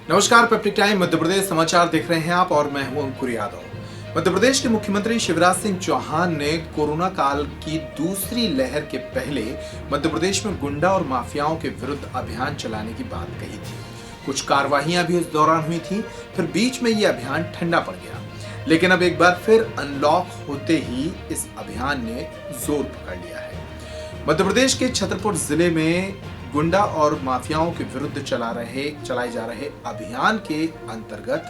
नमस्कार, peptic time Madhya Pradesh समाचार देख रहे हैं आप और मैं हूं अंकुर यादव। मध्य प्रदेश के मुख्यमंत्री शिवराज सिंह चौहान ने कोरोना काल की दूसरी लहर के पहले मध्य प्रदेश में गुंडा और माफियाओं के विरुद्ध अभियान चलाने की बात कही थी। कुछ कार्रवाइयां भी उस दौरान हुई थी, फिर बीच में यह अभियान ठंडा पड़ गया। लेकिन अब एक बार फिर अनलॉक होते ही इस अभियान ने जोर पकड़ लिया है। मध्य प्रदेश के छतरपुर जिले में गुंडा और माफियाओं के विरुद्ध चलाए जा रहे अभियान के अंतर्गत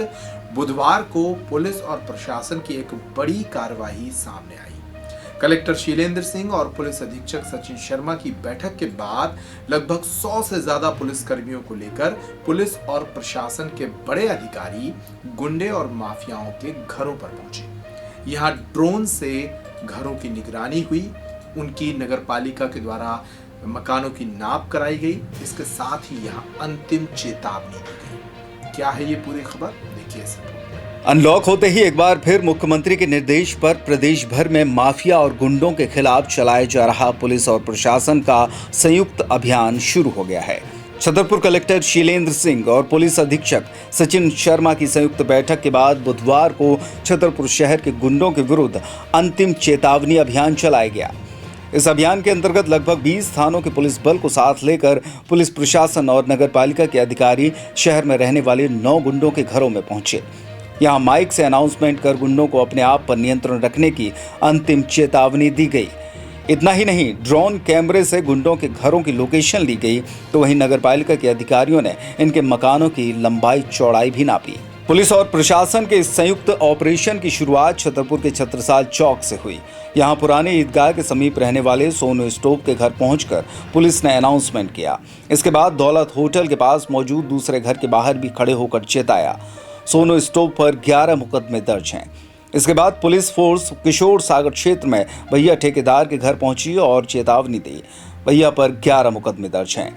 बुधवार को पुलिस और प्रशासन की एक बड़ी कार्रवाई सामने आई। कलेक्टर शीलेंद्र सिंह और पुलिस अधीक्षक सचिन शर्मा की बैठक के बाद लगभग 100 से ज्यादा पुलिस कर्मियों को लेकर पुलिस और प्रशासन के बड़े अधिकारी गुंडे और माफियाओं के घरों पर पहुंचे। यहां ड्रोन से घरों की निगरानी हुई, उनकी नगरपालिका के द्वारा मकानों की नाप कराई गई। इसके साथ ही यहां अंतिम चेतावनी दी गई। क्या है ये पूरी खबर, देखिए इस रिपोर्ट। अनलॉक होते ही एक बार फिर मुख्यमंत्री के निर्देश पर प्रदेश भर में माफिया और गुंडों के खिलाफ चलाया जा रहा पुलिस और प्रशासन का संयुक्त अभियान शुरू हो गया है। छतरपुर कलेक्टर शीलेंद्र सिंह और पुलिस अधीक्षक सचिन शर्मा की संयुक्त बैठक के बाद बुधवार को छतरपुर शहर के गुंडों के विरुद्ध अंतिम चेतावनी अभियान चलाया गया। इस अभियान के अंतर्गत लगभग 20 थानों के पुलिस बल को साथ लेकर पुलिस प्रशासन और नगरपालिका के अधिकारी शहर में रहने वाले 9 गुंडों के घरों में पहुंचे। यहां माइक से अनाउंसमेंट कर गुंडों को अपने आप पर नियंत्रण रखने की अंतिम चेतावनी दी गई। इतना ही नहीं, ड्रोन कैमरे से गुंडों के घरों की लोकेशन ली गई, तो वहीं नगरपालिका के अधिकारियों ने इनके मकानों की लंबाई चौड़ाई भी नापी। पुलिस और प्रशासन के इस संयुक्त ऑपरेशन की शुरुआत छतरपुर के छत्रसाल चौक से हुई। यहां पुराने ईदगाह के समीप रहने वाले सोनू स्टोव के घर पहुंचकर पुलिस ने अनाउंसमेंट किया। इसके बाद दौलत होटल के पास मौजूद दूसरे घर के बाहर भी खड़े होकर चेताया। सोनू स्टोव पर 11 मुकदमे दर्ज हैं। इसके बाद पुलिस फोर्स किशोर सागर क्षेत्र में भैया ठेकेदार के घर पहुंची और चेतावनी दी। भैया पर 11 मुकदमे दर्ज हैं।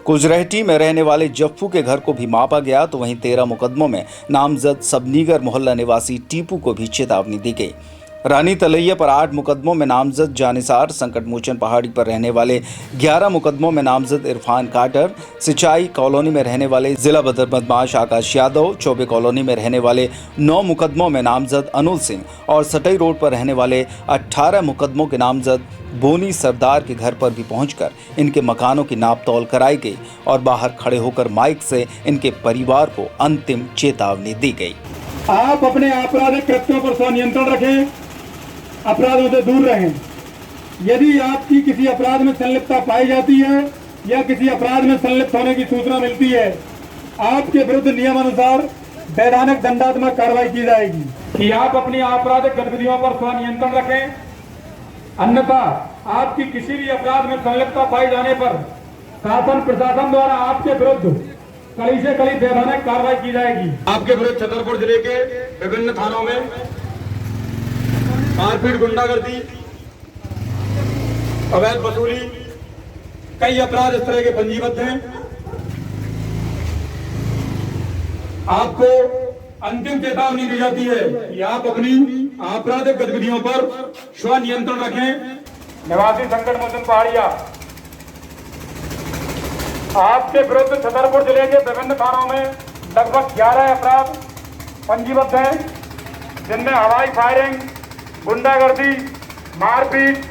कुजरहटी में रहने वाले जफ्फू के घर को भी मापा गया, तो वहीं 13 मुकदमों में नामजद सबनीगर मोहल्ला निवासी टीपू को भी चेतावनी दी गई। रानी तलैया पर 8 मुकदमों में नामजद जानिसार, संकट मोचन पहाड़ी पर रहने वाले 11 मुकदमों में नामजद इरफान काटर, सिंचाई कॉलोनी में रहने वाले जिला बदर बदमाश आकाश यादव, चौबे कॉलोनी में रहने वाले 9 मुकदमों में नामजद अनुल सिंह और सटई रोड पर रहने वाले 18 मुकदमों के नामजद बोनी सरदार के घर पर भी पहुंचकर इनके मकानों की नाप तौल कराई गई और बाहर खड़े होकर माइक से इनके परिवार को अंतिम चेतावनी दी गई। आप अपने आपराधिक कृत्यों पर स्वनियंत्रण रखें, अपराधों से दूर रहें। यदि आपकी किसी अपराध में संलिप्तता पाई जाती है या किसी अपराध में संलिप्त होने की सूचना मिलती है, आपके विरुद्ध नियमानुसार वैधानिक दंडात्मक कार्रवाई की जाएगी। कि आप अपनी आपराधिक गतिविधियों पर स्वनियंत्रण रखें, अन्यथा आपकी किसी भी अपराध में संलिप्तता पाई जाने पर शासन प्रशासन द्वारा आपके विरुद्ध कड़ी से कड़ी वैधानिक कार्रवाई की जाएगी। आपके विरुद्ध छतरपुर जिले के विभिन्न थानों में मारपीट, गुंडागर्दी, अवैध वसूली, कई अपराध इस तरह के पंजीबद्ध हैं। आपको अंतिम चेतावनी दी जाती है कि आप अपनी आपराधिक गतिविधियों पर स्वनियंत्रण रखें। निवासी संकट मोचन पहाड़िया, आपके विरुद्ध छतरपुर जिले के विभिन्न थानों में लगभग 11 अपराध पंजीबद्ध हैं, जिनमें हवाई फायरिंग, गुंडागर्दी, मारपीट,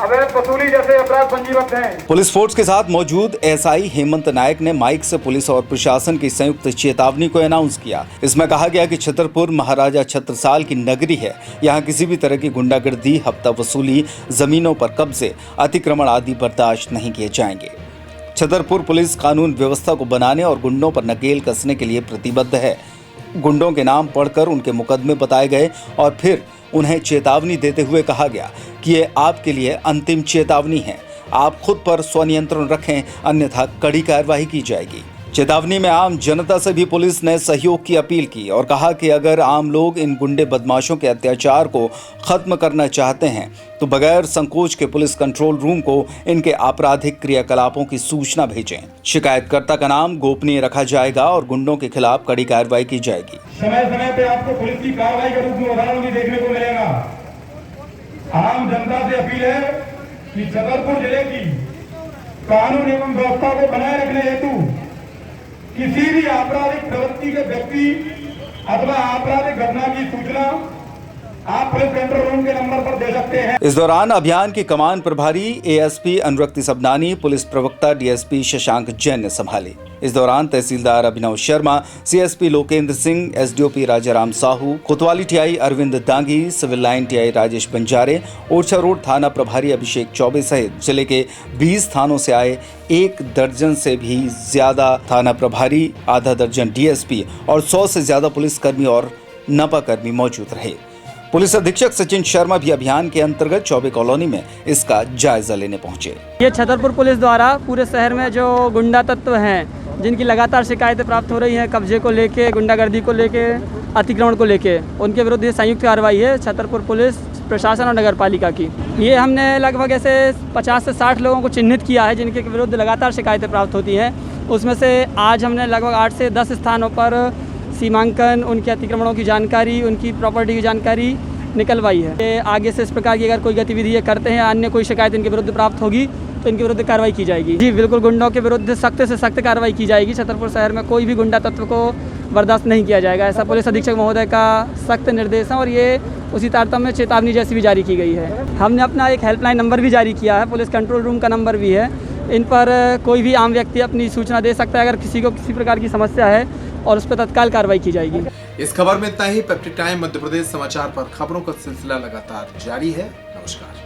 अवैध वसूली जैसे अपराध पंजीबद्ध हैं। पुलिस फोर्स के साथ मौजूद एसआई हेमंत नायक ने माइक से पुलिस और प्रशासन की संयुक्त चेतावनी को अनाउंस किया। इसमें कहा गया कि छतरपुर महाराजा छत्रसाल की नगरी है। यहाँ किसी भी तरह की गुंडागर्दी, हफ्ता वसूली, जमीनों पर कब्जे, अतिक्रमण आदि बर्दाश्त नहीं किए जाएंगे। छतरपुर पुलिस कानून व्यवस्था को बनाने और गुंडों पर नकेल कसने के लिए प्रतिबद्ध है। गुंडों के नाम पढ़कर उनके मुकदमे बताए गए और फिर उन्हें चेतावनी देते हुए कहा गया कि ये आपके लिए अंतिम चेतावनी है। आप खुद पर स्वनियंत्रण रखें, अन्यथा कड़ी कार्रवाई की जाएगी। चेतावनी में आम जनता से भी पुलिस ने सहयोग की अपील की और कहा कि अगर आम लोग इन गुंडे बदमाशों के अत्याचार को खत्म करना चाहते हैं तो बगैर संकोच के पुलिस कंट्रोल रूम को इनके आपराधिक क्रियाकलापों की सूचना भेजें। शिकायतकर्ता का नाम गोपनीय रखा जाएगा और गुंडों के खिलाफ कड़ी कार्रवाई की जाएगी। समय समय पे आपको पुलिस की कार्रवाई के रूप में उदाहरण भी देखने को मिलेगा। आम जनता से अपील है कि छतरपुर जिले की कानून एवं व्यवस्था को बनाए रखने हेतु किसी भी आपराधिक प्रवृत्ति प्रवृत्ति के व्यक्ति अथवा आपराधिक घटना की सूचना आप पुलिस कंट्रोल रूम के नंबर पर दे सकते हैं। इस दौरान अभियान की कमान प्रभारी एएसपी अनुरक्ति सबनानी, पुलिस प्रवक्ता डीएसपी शशांक जैन ने संभाली। इस दौरान तहसीलदार अभिनव शर्मा, सीएसपी लोकेंद्र सिंह, एसडीओपी राजाराम साहू, कोतवाली TI Arvind Dangi, civil line TI Rajesh Banjare, Orchha road थाना प्रभारी अभिषेक चौबे सहित जिले के 20 थानों से आए 1 दर्जन से भी ज्यादा थाना प्रभारी, आधा दर्जन डीएसपी और 100 से ज्यादा पुलिसकर्मी और नपाकर्मी मौजूद रहे। पुलिस अधीक्षक सचिन शर्मा भी अभियान के अंतर्गत चौबे कॉलोनी में इसका जायजा लेने पहुंचे। ये छतरपुर पुलिस द्वारा पूरे शहर में जो गुंडा तत्व हैं, जिनकी लगातार शिकायतें प्राप्त हो रही हैं कब्जे को लेके, गुंडागर्दी को लेके, अतिक्रमण को लेके, उनके विरुद्ध ये संयुक्त कार्रवाई है छतरपुर पुलिस प्रशासन और नगर पालिका की। ये हमने लगभग ऐसे 50 से 60 लोगों को चिन्हित किया है जिनके विरुद्ध लगातार शिकायतें प्राप्त होती हैं। उसमें से आज हमने लगभग 8 से 10 स्थानों पर सीमांकन, उनके अतिक्रमणों की जानकारी, उनकी प्रॉपर्टी की जानकारी निकलवाई है। ये आगे से इस प्रकार की अगर कोई गतिविधि ये करते हैं, अन्य कोई शिकायत इनके विरुद्ध प्राप्त होगी तो इनके विरुद्ध कार्रवाई की जाएगी। जी बिल्कुल, गुंडों के विरुद्ध सख्त से सख्त कार्रवाई की जाएगी। छतरपुर शहर में कोई भी गुंडा तत्व को बर्दाश्त नहीं किया जाएगा, ऐसा पुलिस अधीक्षक महोदय का सख्त निर्देश है और ये उसी तारतम्य में चेतावनी जैसी भी जारी की गई है। हमने अपना एक हेल्पलाइन नंबर भी जारी किया है, पुलिस कंट्रोल रूम का नंबर भी है। इन पर कोई भी आम व्यक्ति अपनी सूचना दे सकता है अगर किसी को किसी प्रकार की समस्या है और उस पर तत्काल कार्रवाई की जाएगी। इस खबर में इतना ही। पेप्टी टाइम मध्य प्रदेश समाचार पर खबरों का सिलसिला लगातार जारी है। नमस्कार।